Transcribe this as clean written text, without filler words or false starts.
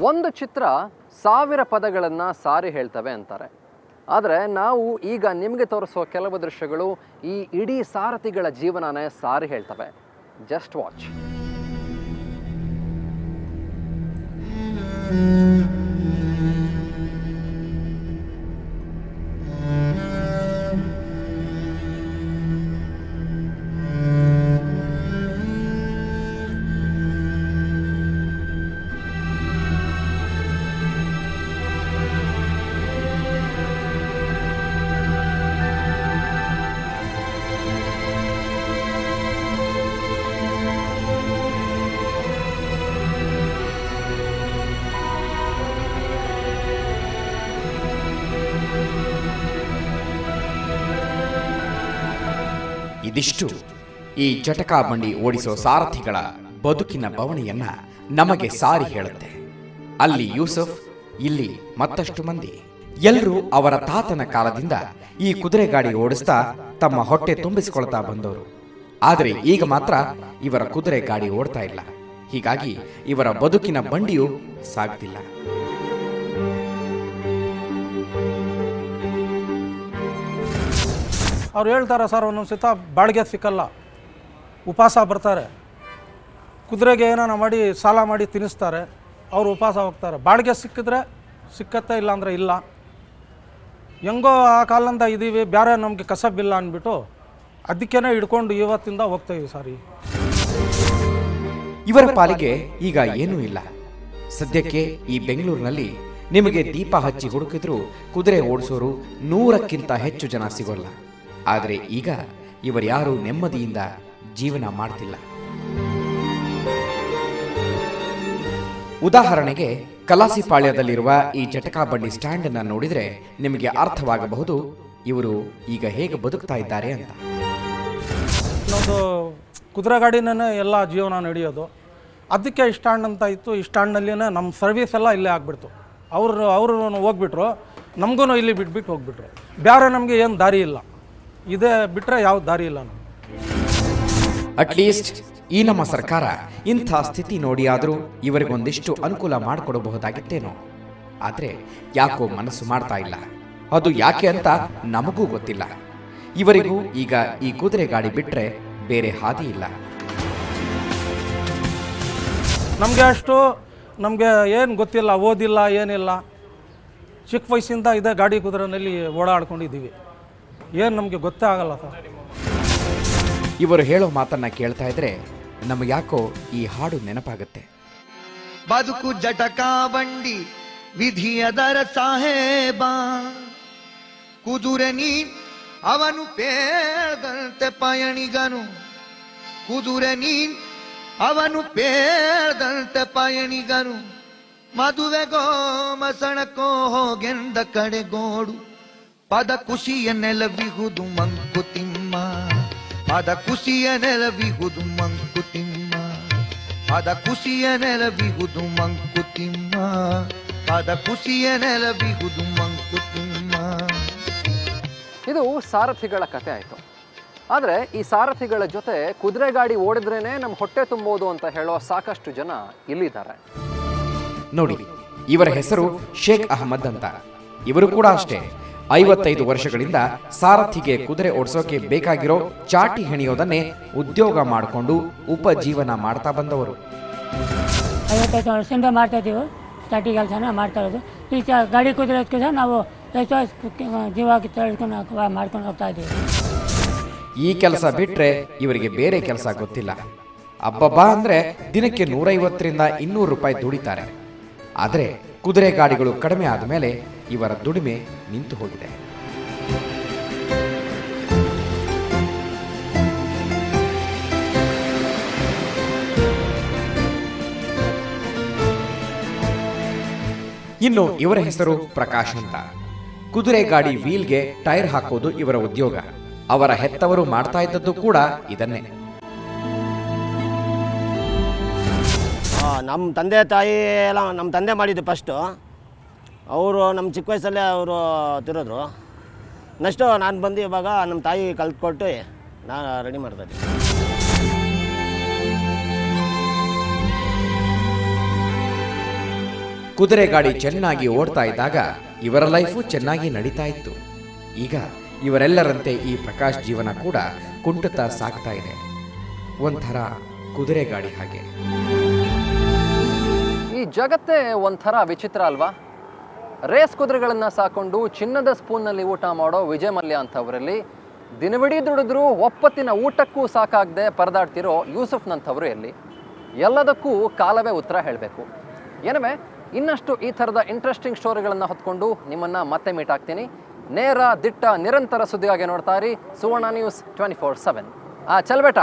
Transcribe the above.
ಒಂದು ಚಿತ್ರ 1000 ಪದಗಳನ್ನು ಸಾರಿ ಹೇಳ್ತವೆ ಅಂತಾರೆ. ಆದರೆ ನಾವು ಈಗ ನಿಮಗೆ ತೋರಿಸುವ ಕೆಲವು ದೃಶ್ಯಗಳು ಈ ಇಡೀ ಸಾರಥಿಗಳ ಜೀವನನೇ ಸಾರಿ ಹೇಳ್ತವೆ. Just watch. ಇದಿಷ್ಟು ಈ ಜಟಕಾ ಬಂಡಿ ಓಡಿಸೋ ಸಾರಥಿಗಳ ಬದುಕಿನ ಬವಣೆಯನ್ನ ನಮಗೆ ಸಾರಿ ಹೇಳುತ್ತೆ. ಅಲ್ಲಿ ಯೂಸಫ್, ಇಲ್ಲಿ ಮತ್ತಷ್ಟು ಮಂದಿ. ಎಲ್ಲರೂ ಅವರ ತಾತನ ಕಾಲದಿಂದ ಈ ಕುದುರೆ ಗಾಡಿ ಓಡಿಸ್ತಾ ತಮ್ಮ ಹೊಟ್ಟೆ ತುಂಬಿಸಿಕೊಳ್ತಾ ಬಂದವರು. ಆದರೆ ಈಗ ಮಾತ್ರ ಇವರ ಕುದುರೆ ಗಾಡಿ ಓಡ್ತಾ ಇಲ್ಲ. ಹೀಗಾಗಿ ಇವರ ಬದುಕಿನ ಬಂಡಿಯೂ ಸಾಗ್ತಿಲ್ಲ. ಅವ್ರು ಹೇಳ್ತಾರೆ, ಸರ್ ಒಂದೊಂದು ಸತ ಬಾಡಿಗೆ ಸಿಕ್ಕಲ್ಲ, ಉಪವಾಸ ಬರ್ತಾರೆ, ಕುದುರೆಗೆ ಏನೋ ಮಾಡಿ ಸಾಲ ಮಾಡಿ ತಿನ್ನಿಸ್ತಾರೆ, ಅವರು ಉಪವಾಸ ಹೋಗ್ತಾರೆ. ಬಾಡಿಗೆ ಸಿಕ್ಕಿದ್ರೆ ಸಿಕ್ಕತ್ತೆ, ಇಲ್ಲ ಅಂದರೆ ಇಲ್ಲ. ಹೆಂಗೋ ಆ ಕಾಲದಿಂದ ಇದ್ದೀವಿ, ಬೇರೆ ನಮಗೆ ಕಸಬಿಲ್ಲ ಅಂದ್ಬಿಟ್ಟು ಅದಕ್ಕೇ ಹಿಡ್ಕೊಂಡು ಇವತ್ತಿಂದ ಹೋಗ್ತಾಯಿವಿ ಸಾರಿ. ಇವರ ಪಾಲಿಗೆ ಈಗ ಏನೂ ಇಲ್ಲ. ಸದ್ಯಕ್ಕೆ ಈ ಬೆಂಗಳೂರಿನಲ್ಲಿ ನಿಮಗೆ ದೀಪ ಹಚ್ಚಿ ಹುಡುಕಿದ್ರೂ ಕುದುರೆ ಓಡಿಸೋರು 100ಕ್ಕಿಂತ ಹೆಚ್ಚು ಜನ ಸಿಗೋಲ್ಲ. ಆದರೆ ಈಗ ಇವರ್ಯಾರೂ ನೆಮ್ಮದಿಯಿಂದ ಜೀವನ ಮಾಡ್ತಿಲ್ಲ. ಉದಾಹರಣೆಗೆ ಕಲಾಸಿಪಾಳ್ಯದಲ್ಲಿರುವ ಈ ಜಟಕಾ ಬಂಡಿ ಸ್ಟ್ಯಾಂಡ್ ಅನ್ನು ನೋಡಿದರೆ ನಿಮಗೆ ಅರ್ಥವಾಗಬಹುದು ಇವರು ಈಗ ಹೇಗೆ ಬದುಕ್ತಾ ಇದ್ದಾರೆ ಅಂತ. ನಮ್ಮದು ಕುದುರೆ ಗಾಡಿನೇ ಎಲ್ಲ ಜೀವನ ನಡೆಯೋದು. ಅದಕ್ಕೆ ಈ ಸ್ಟ್ಯಾಂಡ್ ಅಂತ ಇತ್ತು. ಈ ಸ್ಟ್ಯಾಂಡ್ನಲ್ಲಿಯೇ ನಮ್ಮ ಸರ್ವಿಸ್ ಎಲ್ಲ ಇಲ್ಲೇ ಆಗಿಬಿಡ್ತು. ಅವರು ಹೋಗ್ಬಿಟ್ರು, ನಮಗೂ ಇಲ್ಲಿ ಬಿಟ್ಬಿಟ್ಟು ಹೋಗ್ಬಿಟ್ರು. ಬೇರೆ ನಮಗೆ ಏನು ದಾರಿ ಇಲ್ಲ, ಇದೇ ಬಿಟ್ಟರೆ ಯಾವ ದಾರಿ ಇಲ್ಲ ನಮ್ಗೆ. ಅಟ್ಲೀಸ್ಟ್ ಈ ನಮ್ಮ ಸರ್ಕಾರ ಇಂಥ ಸ್ಥಿತಿ ನೋಡಿಯಾದರೂ ಇವರಿಗೊಂದಿಷ್ಟು ಅನುಕೂಲ ಮಾಡಿಕೊಡಬಹುದಾಗಿತ್ತೇನೋ. ಆದರೆ ಯಾಕೋ ಮನಸ್ಸು ಮಾಡ್ತಾ ಇಲ್ಲ. ಅದು ಯಾಕೆ ಅಂತ ನಮಗೂ ಗೊತ್ತಿಲ್ಲ. ಇವರಿಗೂ ಈಗ ಈ ಕುದುರೆ ಗಾಡಿ ಬಿಟ್ಟರೆ ಬೇರೆ ಹಾದಿ ಇಲ್ಲ. ನಮಗೆ ಏನು ಗೊತ್ತಿಲ್ಲ, ಓದಿಲ್ಲ, ಏನಿಲ್ಲ. ಚಿಕ್ಕ ವಯಸ್ಸಿಂದ ಇದೇ ಗಾಡಿ ಕುದುರೆನಲ್ಲಿ ಓಡಾಡ್ಕೊಂಡಿದ್ದೀವಿ. ಏನು ನಮಗೆ ಗೊತ್ತೇ ಆಗಲ್ಲ ಸರ್. ಇವರು ಹೇಳೋ ಮಾತನ್ನ ಕೇಳ್ತಾ ಇದ್ರೆ ನಮಗೆ ಯಾಕೋ ಈ ಹಾಡು ನೆನಪಾಗುತ್ತೆ. ಬದುಕು ಜಟಕಾ ಬಂಡಿ ವಿಧಿಯದರ ಸಾಹೇಬ, ಕುದುರೆ ನೀ ಅವನು ಪೇಳ್ದಂತೆ ಪಯಣಿಗನು, ಕುದುರೆ ನೀ ಅವನು ಪೇಳ್ದಂತೆ ಪಯಣಿಗನು, ಮದುವೆಗೋ ಮಸಣಕೋ ಹೋಗೆಂದ ಕಡೆಗೋಡು, ಪದ ಕುಶಿಯ ನೆಲವಿಹುದು ಮಂಕುತಿಮ್ಮ, ಪದ ಕುಶಿಯ ನೆಲವಿಹುದು ಮಂಕುತಿಮ್ಮ, ಪದ ಕುಶಿಯ ನೆಲವಿಹುದು ಮಂಕುತಿಮ್ಮ, ಪದ ಕುಶಿಯ ನೆಲವಿಹುದು ಮಂಕುತಿಮ್ಮ. ಇದು ಸಾರಥಿಗಳ ಕತೆ ಆಯಿತು. ಆದರೆ ಈ ಸಾರಥಿಗಳ ಜೊತೆ ಕುದುರೆ ಗಾಡಿ ಓಡಿದ್ರೇ ನಮ್ಮ ಹೊಟ್ಟೆ ತುಂಬೋದು ಅಂತ ಹೇಳೋ ಸಾಕಷ್ಟು ಜನ ಇಲ್ಲಿದ್ದಾರೆ. ನೋಡಿ, ಇವರ ಹೆಸರು ಶೇಖ್ ಅಹಮದ್ ಅಂತ. ಇವರು ಕೂಡ ಅಷ್ಟೇ 55 ವರ್ಷಗಳಿಂದ ಸಾರಥಿಗೆ ಕುದುರೆ ಓಡಿಸೋಕೆ ಬೇಕಾಗಿರೋ ಚಾಟಿ ಹೆಣಿಯೋದನ್ನೇ ಉದ್ಯೋಗ ಮಾಡಿಕೊಂಡು ಉಪಜೀವನ ಮಾಡ್ತಾ ಬಂದವರು. 55 ವರ್ಷದಿಂದ ಮಾಡ್ತಾ ಇದ್ದೀವಿ. ಚಾಟಿ ಕೆಲಸನ ಮಾಡ್ತಾ ಇರೋದು. ಈ ಗಾಡಿ ಕುದುರೆ ಸಹ ನಾವು ಎಷ್ಟೋ ಜೀವಾಗಿ ತಳ್ಕೊಂಡು ಮಾಡ್ಕೊಂಡು ಹೋಗ್ತಾ ಇದ್ದೀವಿ. ಈ ಕೆಲಸ ಬಿಟ್ರೆ ಇವರಿಗೆ ಬೇರೆ ಕೆಲಸ ಗೊತ್ತಿಲ್ಲ. ಅಬ್ಬಬ್ಬಾ ಅಂದ್ರೆ ದಿನಕ್ಕೆ 150ರಿಂದ 200 ರೂಪಾಯಿ ದುಡಿತಾರೆ. ಆದರೆ ಕುದುರೆ ಗಾಡಿಗಳು ಕಡಿಮೆ ಆದ ಮೇಲೆ ಇವರ ದುಡಿಮೆ ನಿಂತು ಹೋಗಿದೆ. ಇನ್ನು ಇವರ ಹೆಸರು ಪ್ರಕಾಶ್ ಅಂತ. ಕುದುರೆ ಗಾಡಿ ವೀಲ್ಗೆ ಟೈರ್ ಹಾಕೋದು ಇವರ ಉದ್ಯೋಗ. ಅವರ ಹೆತ್ತವರು ಮಾಡ್ತಾ ಇದ್ದದ್ದು ಕೂಡ ಇದನ್ನೇ. ನಮ್ಮ ತಂದೆ ತಾಯಿ ಎಲ್ಲ ನಮ್ಮ ತಂದೆ ಮಾಡಿದ್ದು ಫಸ್ಟು. ಅವರು ನಮ್ಮ ಚಿಕ್ಕ ವಯಸ್ಸಲ್ಲೇ ಅವರು ತಿರೋದ್ರು. ನೆಕ್ಸ್ಟು ನಾನು ಬಂದು ಇವಾಗ ನಮ್ಮ ತಾಯಿ ಕಲ್ತ್ಕೊಟ್ಟು ನಾನು ರೆಡಿ ಮಾಡ್ತಾಯಿದ್ದೆ. ಕುದುರೆ ಗಾಡಿ ಚೆನ್ನಾಗಿ ಓಡ್ತಾ ಇದ್ದಾಗ ಇವರ ಲೈಫು ಚೆನ್ನಾಗಿ ನಡೀತಾ ಇತ್ತು. ಈಗ ಇವರೆಲ್ಲರಂತೆ ಈ ಪ್ರಕಾಶ್ ಜೀವನ ಕೂಡ ಕುಂಟುತ್ತಾ ಸಾಗ್ತಾ ಇದೆ. ಒಂಥರ ಕುದುರೆ ಗಾಡಿ ಹಾಗೆ. ಈ ಜಗತ್ತೇ ಒಂಥರ ವಿಚಿತ್ರ ಅಲ್ವಾ? ರೇಸ್ ಕುದುರೆಗಳನ್ನು ಸಾಕೊಂಡು ಚಿನ್ನದ ಸ್ಪೂನ್ನಲ್ಲಿ ಊಟ ಮಾಡೋ ವಿಜಯ್ ಮಲ್ಯ ಅಂಥವರಲ್ಲಿ ದಿನವಿಡೀ ದುಡಿದ್ರೂ ಒಪ್ಪತ್ತಿನ ಊಟಕ್ಕೂ ಸಾಕಾಗದೆ ಪರದಾಡ್ತಿರೋ ಯೂಸುಫ್ನಂಥವರು ಎಲ್ಲಿ? ಎಲ್ಲದಕ್ಕೂ ಕಾಲವೇ ಉತ್ತರ ಹೇಳಬೇಕು. ಏನವೇ ಇನ್ನಷ್ಟು ಈ ಥರದ ಇಂಟ್ರೆಸ್ಟಿಂಗ್ ಸ್ಟೋರಿಗಳನ್ನು ಹೊತ್ಕೊಂಡು ನಿಮ್ಮನ್ನು ಮತ್ತೆ ಮೀಟ್ ಆಗ್ತೀನಿ. ನೇರ ದಿಟ್ಟ ನಿರಂತರ ಸುದ್ದಿಯಾಗಿ ನೋಡ್ತಾ ಇರಿ ಸುವರ್ಣ ನ್ಯೂಸ್ 24/7. ಚಲ್ ಬೇಟ.